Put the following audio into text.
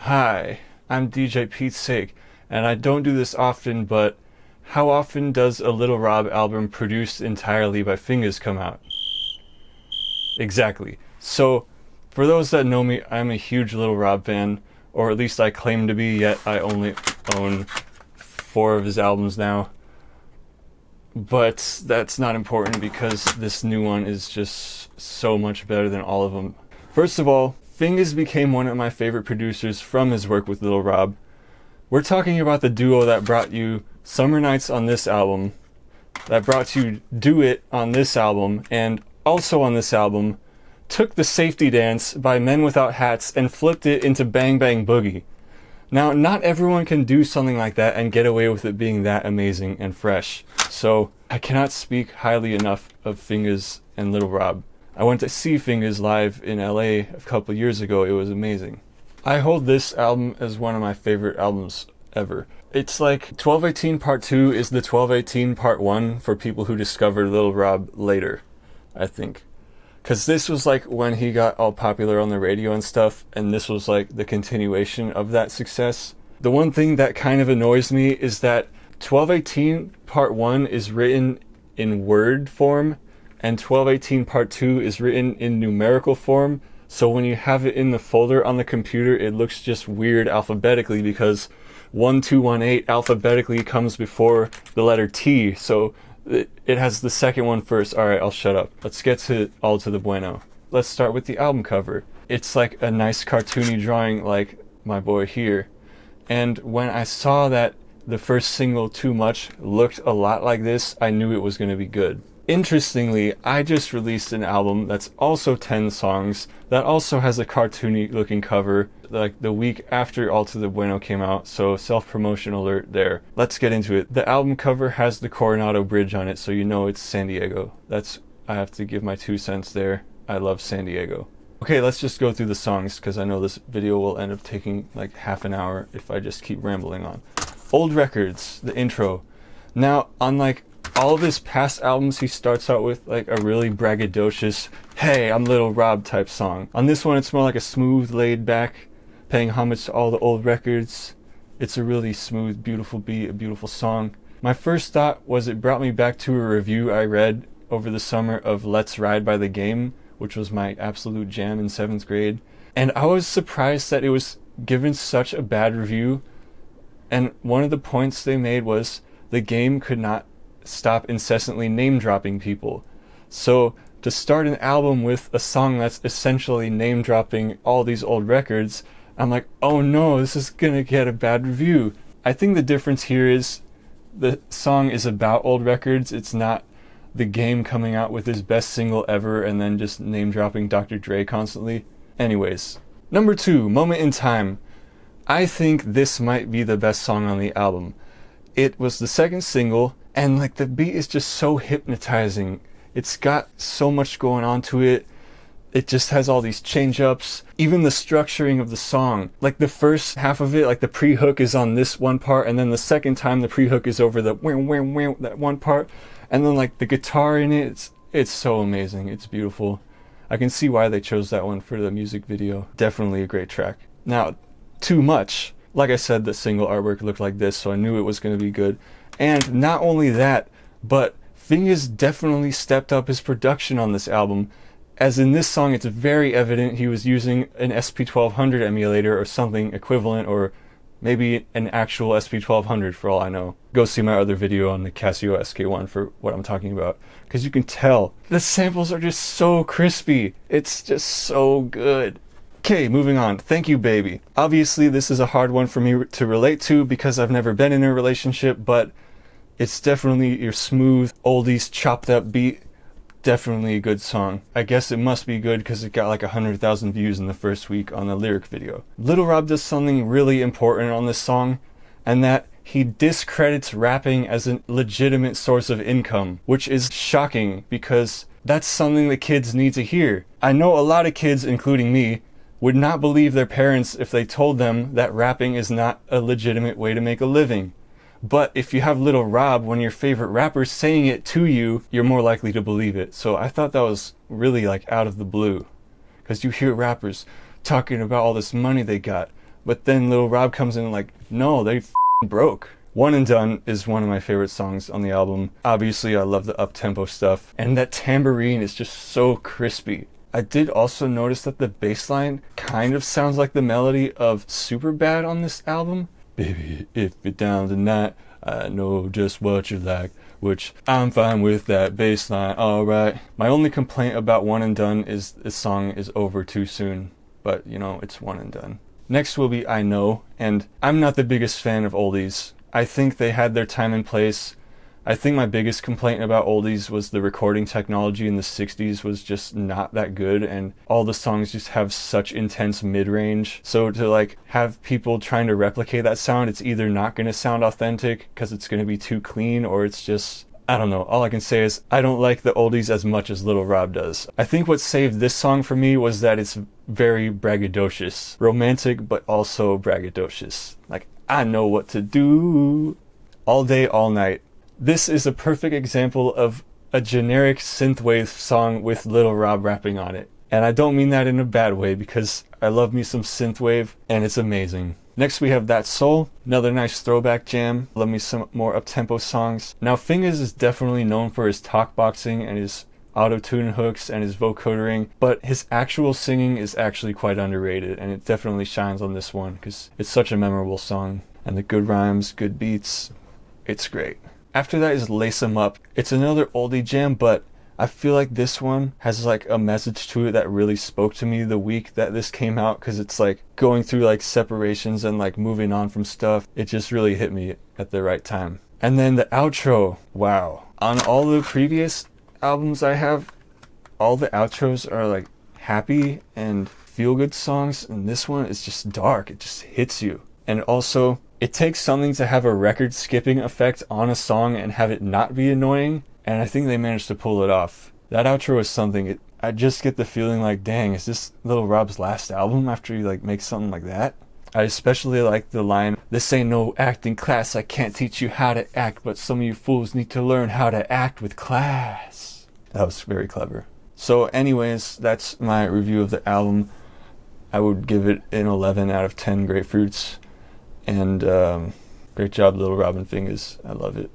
Hi, I'm DJ Pete's Sake, and I don't do this often, but how often does a Lil Rob album produced entirely by Fingazz come out? Exactly. So, for those that know me, I'm a huge Lil Rob fan, or at least I claim to be, yet I only own 4 of his albums now. But that's not important because this new one is just so much better than all of them. First of all, Fingazz became one of my favorite producers from his work with Lil Rob. We're talking about the duo that brought you Summer Nights on this album, that brought you Do It on this album, and also on this album, took the Safety Dance by Men Without Hats and flipped it into Bang Bang Boogie. Now, not everyone can do something like that and get away with it being that amazing and fresh. So, I cannot speak highly enough of Fingazz and Lil Rob. I went to see Fingazz live in LA a couple years ago. It was amazing. I hold this album as one of my favorite albums ever. It's like 1218 Part 2 is the 1218 Part 1 for people who discovered Lil Rob later, I think. Because this was like when he got all popular on the radio and stuff, and this was like the continuation of that success. The one thing that kind of annoys me is that 1218 Part 1 is written in word form, and 1218 Part 2 is written in numerical form, so when you have it in the folder on the computer, it looks just weird alphabetically because 1218 alphabetically comes before the letter T, so it has the second one first. Alright, I'll shut up. Let's get to the Bueno. Let's start with the album cover. It's like a nice cartoony drawing like my boy here. And when I saw that the first single, Too Much, looked a lot like this, I knew it was going to be good. Interestingly, I just released an album that's also 10 songs, that also has a cartoony looking cover, like the week after All to the Bueno came out, so self-promotion alert there. Let's get into it. The album cover has the Coronado Bridge on it, so you know it's San Diego. I have to give my 2 cents there. I love San Diego. Okay, let's just go through the songs, because I know this video will end up taking like half an hour if I just keep rambling on. Old Records, the intro. Now, unlike all of his past albums, he starts out with like a really braggadocious, hey, I'm Lil Rob type song. On this one, it's more like a smooth, laid back, paying homage to all the old records. It's a really smooth, beautiful beat, a beautiful song. My first thought was it brought me back to a review I read over the summer of Let's Ride by the Game, which was my absolute jam in 7th grade. And I was surprised that it was given such a bad review. And one of the points they made was the game could not stop incessantly name-dropping people. So to start an album with a song that's essentially name-dropping all these old records, I'm like, oh no, this is gonna get a bad review. I think the difference here is the song is about old records. It's not the game coming out with his best single ever and then just name-dropping Dr. Dre constantly. Anyways, number 2, Moment in Time. I think this might be the best song on the album. It was the second single, and like the beat is just so hypnotizing. It's got so much going on to it. It just has all these change-ups. Even the structuring of the song. Like the first half of it, like the pre-hook is on this one part, and then the second time the pre-hook is over the that one part. And then like the guitar in it, it's so amazing. It's beautiful. I can see why they chose that one for the music video. Definitely a great track. Now, Too Much. Like I said, the single artwork looked like this, so I knew it was going to be good. And not only that, but Fingazz definitely stepped up his production on this album. As in this song, it's very evident he was using an SP1200 emulator or something equivalent, or maybe an actual SP1200 for all I know. Go see my other video on the Casio SK1 for what I'm talking about, because you can tell the samples are just so crispy. It's just so good. Okay, moving on. Thank You Baby. Obviously, this is a hard one for me to relate to because I've never been in a relationship, but it's definitely your smooth, oldies, chopped up beat. Definitely a good song. I guess it must be good because it got like 100,000 views in the first week on the lyric video. Lil Rob does something really important on this song, and that he discredits rapping as a legitimate source of income, which is shocking because that's something the kids need to hear. I know a lot of kids, including me, would not believe their parents if they told them that rapping is not a legitimate way to make a living. But if you have Lil Rob, one of your favorite rappers, saying it to you, you're more likely to believe it. So I thought that was really like out of the blue. Because you hear rappers talking about all this money they got, But then Lil Rob comes in and like, no, they broke. One and Done is one of my favorite songs on the album. Obviously, I love the up-tempo stuff. And that tambourine is just so crispy. I did also notice that the bass line kind of sounds like the melody of Superbad on this album. Baby, if you're down tonight, I know just what you like, which I'm fine with that bass line, alright. My only complaint about One and Done is this song is over too soon, but you know, it's One and Done. Next will be I Know, and I'm not the biggest fan of oldies. I think they had their time and place. I think my biggest complaint about oldies was the recording technology in the 60s was just not that good, and all the songs just have such intense mid-range. So to like have people trying to replicate that sound, it's either not going to sound authentic because it's going to be too clean, or it's just, I don't know. All I can say is I don't like the oldies as much as Lil Rob does. I think what saved this song for me was that it's very braggadocious. Romantic, but also braggadocious. Like, I know what to do all day, all night. This is a perfect example of a generic synthwave song with Lil Rob rapping on it. And I don't mean that in a bad way, because I love me some synthwave and it's amazing. Next we have That Soul, another nice throwback jam. Love me some more up-tempo songs. Now Fingazz is definitely known for his talk boxing and his auto-tune hooks and his vocodering, but his actual singing is actually quite underrated, and it definitely shines on this one because it's such a memorable song. And the good rhymes, good beats, it's great. After that is Lace 'Em Up. It's another oldie jam, but I feel like this one has like a message to it that really spoke to me the week that this came out, because it's like going through like separations and like moving on from stuff. It just really hit me at the right time. And then the outro, wow. On all the previous albums I have, all the outros are like happy and feel-good songs, and this one is just dark. It just hits you. And also, it takes something to have a record skipping effect on a song and have it not be annoying, and I think they managed to pull it off. That outro is something. I just get the feeling like, dang, is this Lil Rob's last album after he like makes something like that? I especially like the line, "This ain't no acting class, I can't teach you how to act, but some of you fools need to learn how to act with class." That was very clever. So anyways, that's my review of the album. I would give it an 11 out of 10 grapefruits. And great job, Lil Rob and Fingazz. I love it.